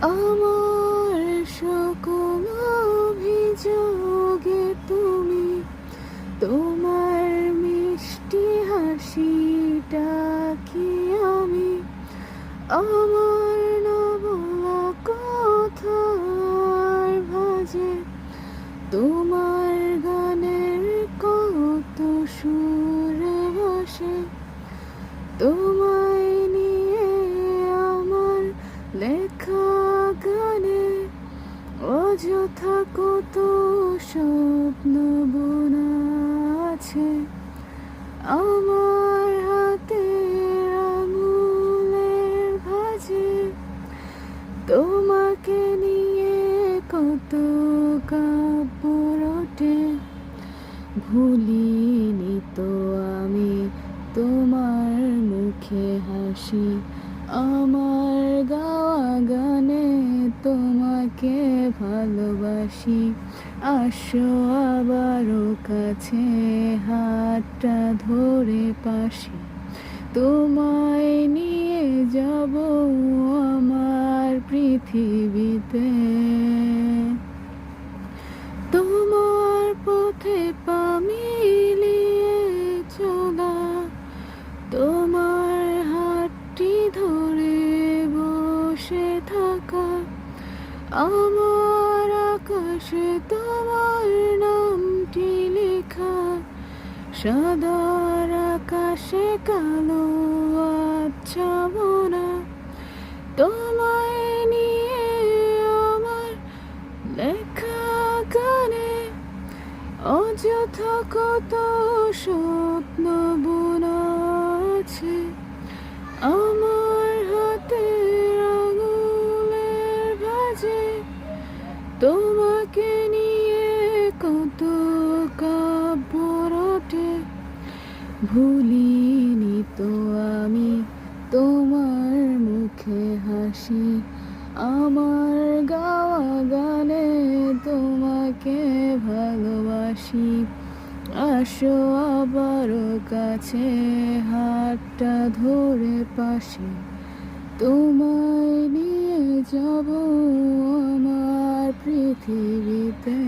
আমার সকল অভিযোগে তুমি তোমার মিষ্টি হাসিটা কি আমি আমার না বলা কথার ভাজে তোমার গানের কত সুরে বসে তোমায় নিয়ে আমার লেখা গানে অযথা কত স্বপ্ন বোনা আছে আমার হাতের আঙুলের ভাঁজে তোমাকে নিয়ে কত কাব্য রটে ভুলিনি তো আমি তোমার মুখে হাসি আমার গাওয়া গানে তোমাকে ভালোবাসি আসো আবারও কাছে হাতটা ধরে পাশে তোমায় নিয়ে যাব আমার পৃথিবীতে তোমার পথে পা মিলিয়ে চলা তোমার হাতটি ধরে বসে থাকা আমার আকাশে তোমার নামটি লেখা সাদার আকাশে কালো আচ্ছাবনা তোমায় নিয়ে আমার লেখা গানে অযথা কত স্বপ্ন বোনা আছে আমার হাতের আঙুলের ভাঁজে তোমাকে নিয়ে কত কাব্য রটে ভুলিনি তো আমি তোমার মুখে হাসি আমার গাওয়া গানে তোমাকে ভালোবাসি আসো আবারও কাছে হাতটা ধরে পাশে তোমায় নিয়ে যাব আমার পৃথিবীতে।